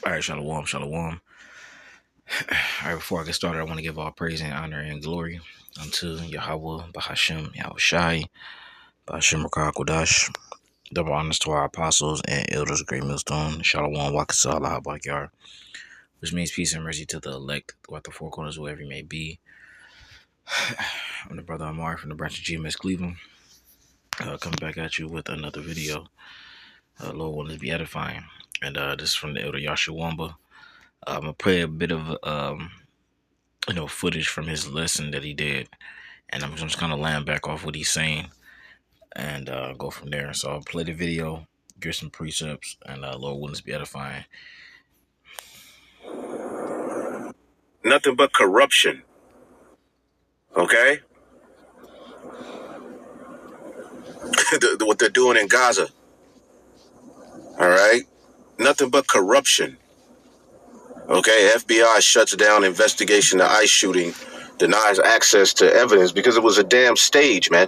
All right, shalom, shalom. All right, before I get started, I want to give all praise and honor and glory unto Yahweh, Bahashem, Yahushai, Bahashem Rakah Kodash. Double honors to our apostles and elders of Great Millstone, Shalom, Wakasa, Allah, Bakyar, which means peace and mercy to the elect throughout the four corners, wherever you may be. I'm the brother Amari from the branch of GMS Cleveland, coming back at you with another video. Lord willing to be edifying. And this is from the elder Yashawamba. I'm going to play a bit of footage from his lesson that he did, and I'm just kind of laying back off what he's saying and go from there. So I'll play the video, give some precepts, and Lord willing to be edifying. Nothing but corruption. Okay? What they're doing in Gaza. All right? Nothing but corruption. Okay? FBI shuts down investigation of ICE shooting, denies access to evidence because it was a damn stage, man.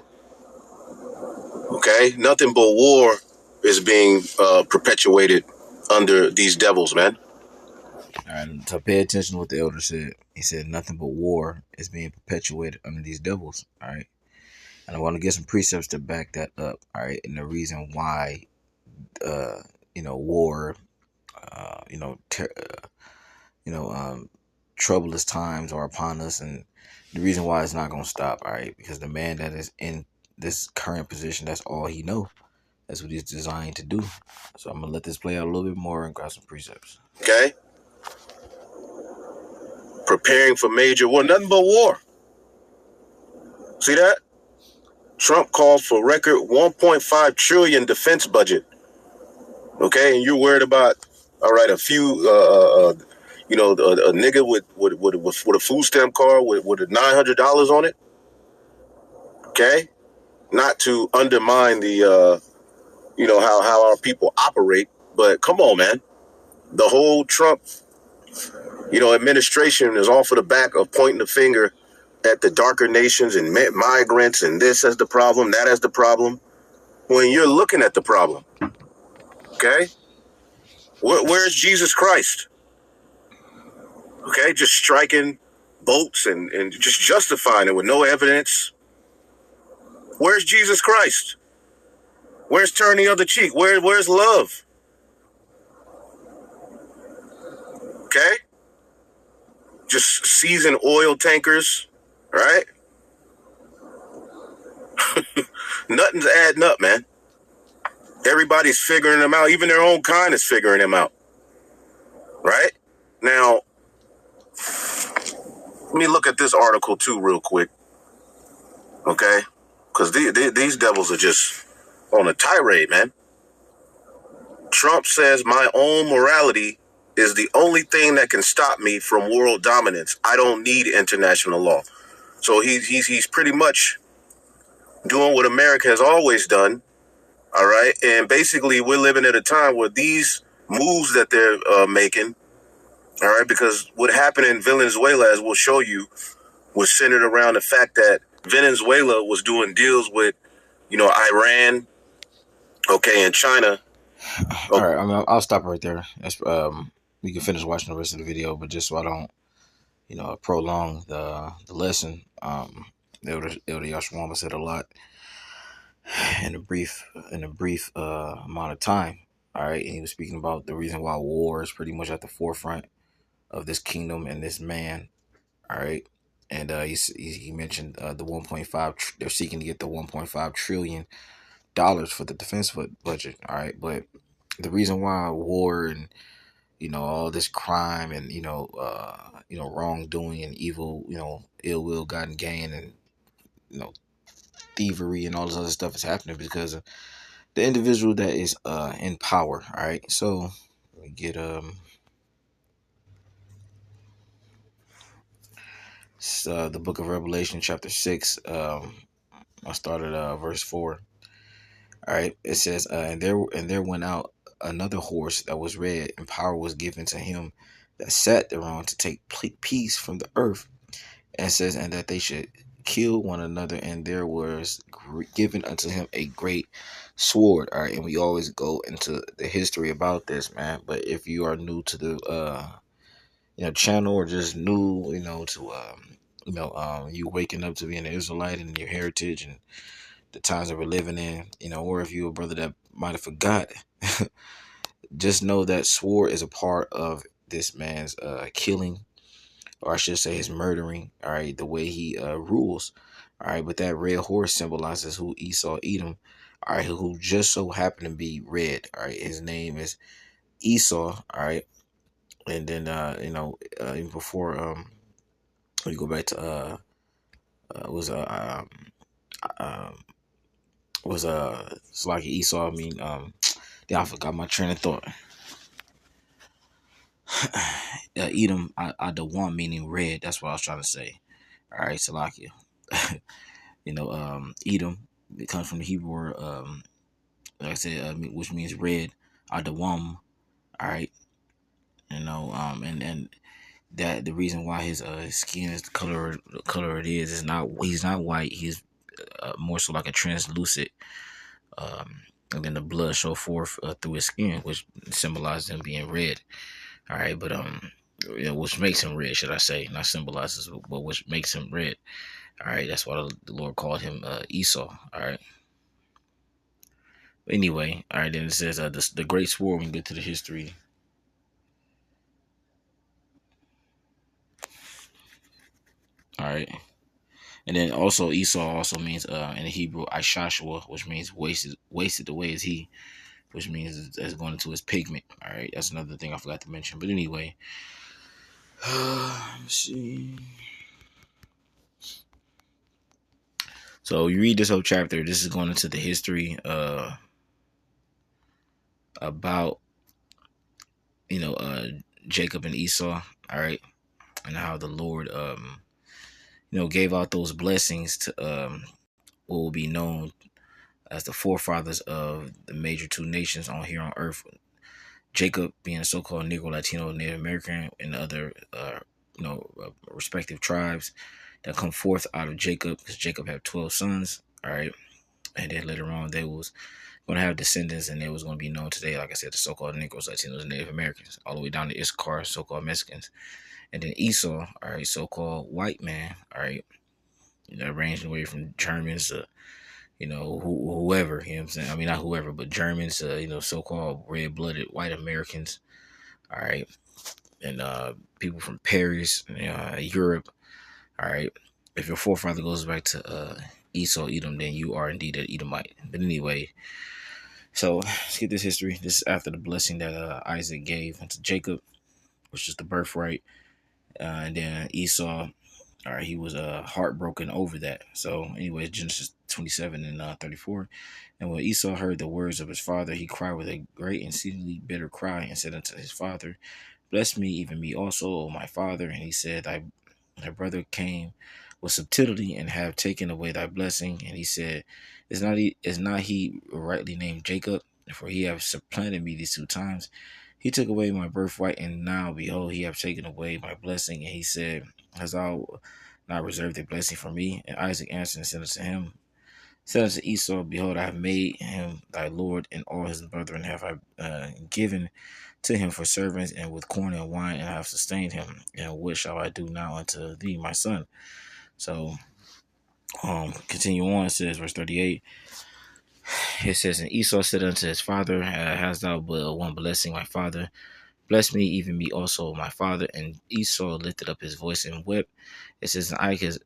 Okay? Nothing but war is being perpetuated under these devils, man. All right, so pay attention to what the elder said. He said nothing but war is being perpetuated under these devils. All right, and I want to get some precepts to back that up. All right, and the reason why, war, troublous times are upon us, and the reason why it's not going to stop. All right, because the man that is in this current position, that's all he knows. That's what he's designed to do. So I'm gonna let this play out a little bit more and grab some precepts. Okay? Preparing for major war. Nothing but war. See that? Trump calls for record 1.5 trillion defense budget. Okay, and you're worried about, all right, a few, a nigga with a food stamp card with $900 on it. Okay, not to undermine the, how our people operate, but come on, man. The whole Trump, administration is all for the back of pointing the finger at the darker nations and migrants and this as the problem, that as the problem, when you're looking at the problem. Okay, where's Jesus Christ? Okay, just striking boats and just justifying it with no evidence. Where's Jesus Christ? Where's turning the other cheek? Where's love? Okay? Just seizing oil tankers, right? Nothing's adding up, man. Everybody's figuring them out. Even their own kind is figuring them out. Right? Now, let me look at this article too real quick. Okay? Because these devils are just on a tirade, man. Trump says my own morality is the only thing that can stop me from world dominance. I don't need international law. So he's pretty much doing what America has always done. All right. And basically, we're living at a time where these moves that they're making. All right. Because what happened in Venezuela, as we'll show you, was centered around the fact that Venezuela was doing deals with, Iran. Okay. And China. All right. I'll stop right there. That's, we can finish watching the rest of the video, but just so I don't, prolong the lesson, Elder Yashwamba said a lot in a brief amount of time. All right, and he was speaking about the reason why war is pretty much at the forefront of this kingdom and this man. All right, and he mentioned the 1.5. They're seeking to get the 1.5 trillion dollars for the defense budget. All right, but the reason why war and all this crime and wrongdoing and evil, ill will gotten gain and thievery and all this other stuff is happening because of the individual that is in power. All right, so let me get the book of Revelation chapter 6. I started verse 4. All right, it says and there went out another horse that was red, and power was given to him that sat thereon to take peace from the earth. And it says, and that they should killed one another, and there was given unto him a great sword. All right, and we always go into the history about this, man. But if you are new to the channel, or just new, to you waking up to being an Israelite and your heritage and the times that we're living in, or if you're a brother that might have forgot, just know that sword is a part of this man's killing, or I should say his murdering. All right, the way he rules. All right, but that red horse symbolizes who Esau Edom, all right, who just so happened to be red. All right, his name is Esau. All right, and then even before we go back to was it's like Esau. I mean, yeah, I forgot my train of thought. Edom, the one meaning red. That's what I was trying to say. All right, Salakia. Edom, it comes from the Hebrew word, like I said, which means red. Adawam. All right, and that the reason why his skin is the color it is not, he's not white. He's more so like a translucent, and then the blood show forth through his skin, which symbolizes him being red. All right, but which makes him red, should I say? Not symbolizes, but which makes him red. All right, that's why the Lord called him Esau. All right. But anyway, all right. Then it says the great sword. When we get to the history. All right. And then also Esau also means in the Hebrew Ishashua, which means wasted away is he, which means it's going into his pigment. All right, that's another thing I forgot to mention. But anyway, let's see. So you read this whole chapter. This is going into the history about Jacob and Esau. All right, and how the Lord gave out those blessings to what will be known as the forefathers of the major two nations on here on earth. Jacob being a so-called Negro, Latino, Native American, and other respective tribes that come forth out of Jacob, because Jacob had 12 sons. All right, and then later on they was going to have descendants, and it was going to be known today, like I said, the so-called Negroes, Latinos, and Native Americans, all the way down to Issachar, so-called Mexicans. And then Esau, all right, so-called white man, all right, ranging away from Germans to, whoever, you know what I'm saying? I mean, not whoever, but Germans, so-called red-blooded white Americans, all right, and people from Paris, Europe, all right. If your forefather goes back to Esau, Edom, then you are indeed an Edomite. But anyway, so let's get this history. This is after the blessing that Isaac gave unto Jacob, which is the birthright. And then Esau, all right, he was heartbroken over that. So anyway, Genesis 27 and 34. And when Esau heard the words of his father, he cried with a great and exceedingly bitter cry, and said unto his father, bless me, even me also, O my father. And he said, thy brother came with subtlety and have taken away thy blessing. And he said, is not he rightly named Jacob? For he have supplanted me these 2 times. He took away my birthright, and now behold, he have taken away my blessing. And he said, hast thou not reserved a blessing for me? And Isaac answered and said unto him, said unto Esau, behold, I have made him thy lord, and all his brethren have I given to him for servants, and with corn and wine, and I have sustained him. And what shall I do now unto thee, my son? So, continue on. It says, verse 38. It says, and Esau said unto his father, hast thou but one blessing, my father? Bless me, even me also, my father. And Esau lifted up his voice and wept. It says, and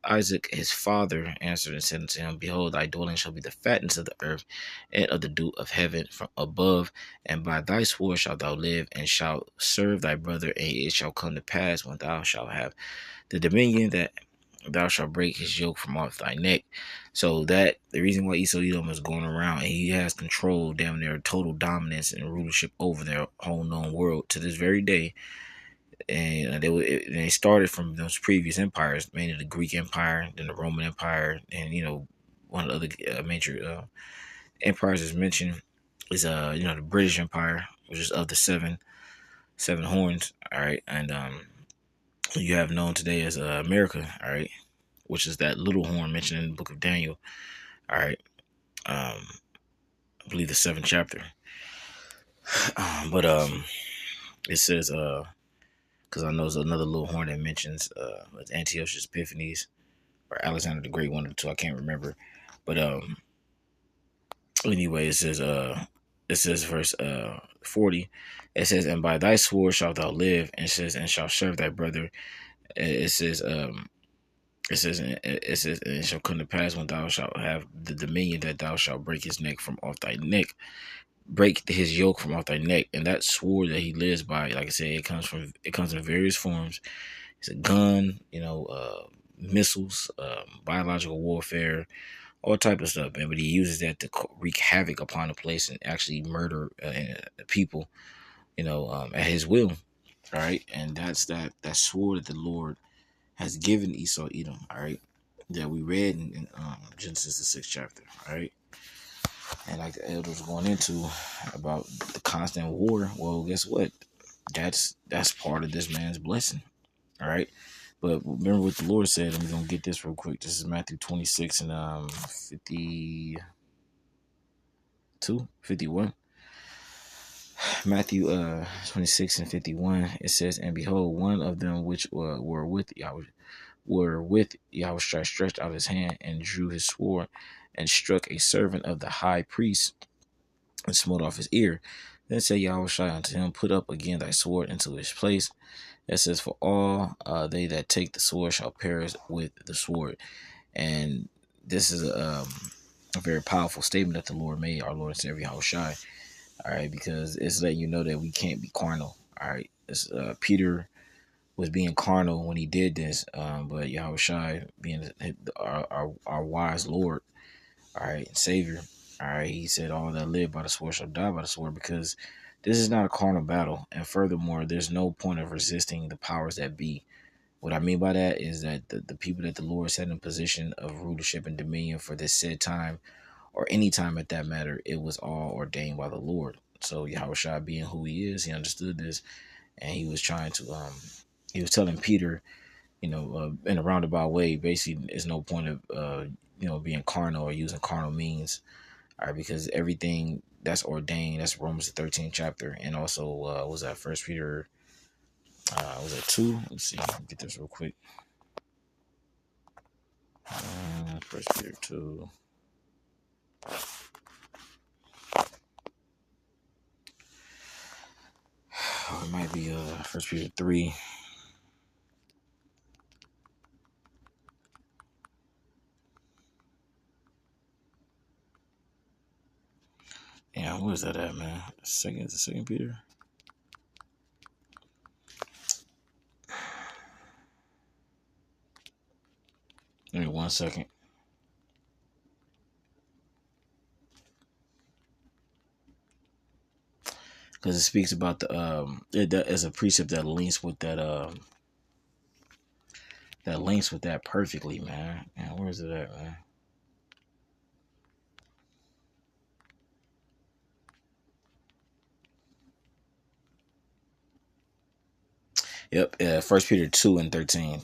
Isaac his father answered and said unto him, behold, thy dwelling shall be the fatness of the earth, and of the dew of heaven from above. And by thy sword shalt thou live, and shalt serve thy brother. And it shall come to pass, when thou shalt have the dominion, that thou shalt break his yoke from off thy neck. So that the reason why Esau Edom is going around, and he has control, damn near total dominance and rulership over their whole known world to this very day. And they started from those previous empires, mainly the Greek Empire, then the Roman Empire, and one of the other major empires is mentioned is the British Empire, which is of the seven horns. All right, and you have known today as America. All right. which is that little horn mentioned in the book of Daniel. All right. I believe the 7th chapter. But it says, because I know there's another little horn that mentions Antiochus Epiphanes or Alexander the Great, one of the two, I can't remember. But anyway, it says verse 40, it says, and by thy sword shalt thou live, and it says, and shalt serve thy brother. It says, and it shall come to pass when thou shalt have the dominion that thou shalt break his neck from off thy neck, break his yoke from off thy neck. And that sword that he lives by, like I said, it comes in various forms. It's a gun, missiles, biological warfare, all type of stuff, man. But he uses that to wreak havoc upon the place and actually murder people, at his will. All right, and that's that sword that the Lord has given Esau Edom. All right, that we read in Genesis the 6th chapter. All right, and like the elders going into about the constant war. Well, guess what? That's part of this man's blessing. All right. But remember what the Lord said, and we're gonna get this real quick. This is Matthew 26 and 51. Matthew 26 and 51. It says, and behold, one of them which were with Yahushua stretched out his hand and drew his sword and struck a servant of the high priest and smote off his ear. Then said Yahushua unto him, put up again thy sword into his place. It says, for all they that take the sword shall perish with the sword. And this is a very powerful statement that the Lord made, our Lord and Savior Yahushua. All right, because it's letting you know that we can't be carnal. All right, Peter was being carnal when he did this, but Yahushua, being our wise Lord, all right, and Savior, all right, he said, all that live by the sword shall die by the sword, because this is not a carnal battle. And furthermore, there's no point of resisting the powers that be. What I mean by that is that the people that the Lord set in position of rulership and dominion for this said time, or any time at that matter, it was all ordained by the Lord. So Yahushua, being who he is, he understood this, and he was trying to, he was telling Peter, in a roundabout way, basically, there's no point of, being carnal or using carnal means, all right, because everything that's ordained, that's Romans the 13th chapter, and also was that First Peter, was that 2? Let's see, get this real quick. First Peter 2. Or it might be First Peter 3. Yeah, where's that at, man? Second Peter. Give me 1 second. Because it speaks about that as a precept that links with that perfectly, man. And where's it at, man? Yep, 1 Peter 2 and 13.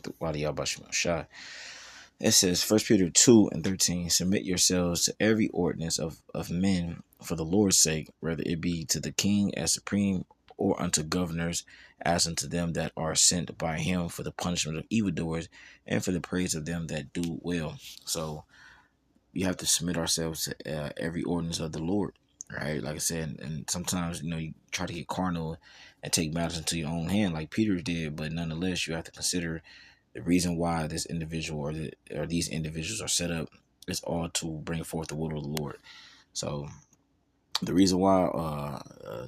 It says, 1 Peter 2 and 13, submit yourselves to every ordinance of men for the Lord's sake, whether it be to the king as supreme, or unto governors as unto them that are sent by him for the punishment of evildoers and for the praise of them that do well. So we have to submit ourselves to every ordinance of the Lord, right? Like I said, and sometimes, you try to get carnal and take matters into your own hand like Peter did, but nonetheless, you have to consider the reason why this individual or these individuals are set up is all to bring forth the will of the Lord. So the reason why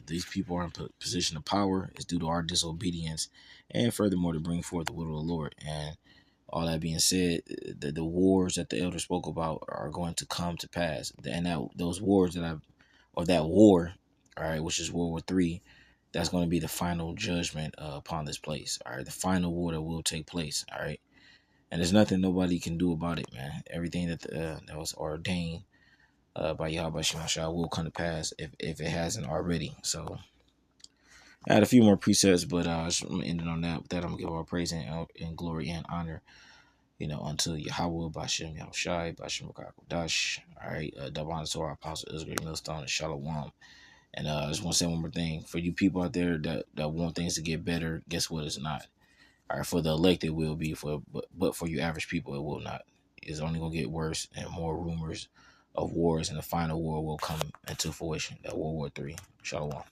these people are in position of power is due to our disobedience, and furthermore to bring forth the will of the Lord. And all that being said, the wars that the elder spoke about are going to come to pass, and those wars that war, all right, which is World War III, that's going to be the final judgment upon this place. All right, the final war that will take place. All right, and there's nothing nobody can do about it, man. Everything that was ordained by Yahweh Shemashah will come to pass if it hasn't already. So I had a few more precepts, but I'm ending on that. With that, I'm gonna give all praise and glory and honor, until Yahweh, Bashem Yahushai, Bashem Dash. All right, double honor to our apostle Israel Millstone and Shalom. And I just want to say one more thing for you people out there that want things to get better. Guess what? It's not. All right, for the elect it will be, but for you average people it will not. It's only gonna get worse, and more rumors of wars, and the final war will come into fruition. That World War III. Shalom.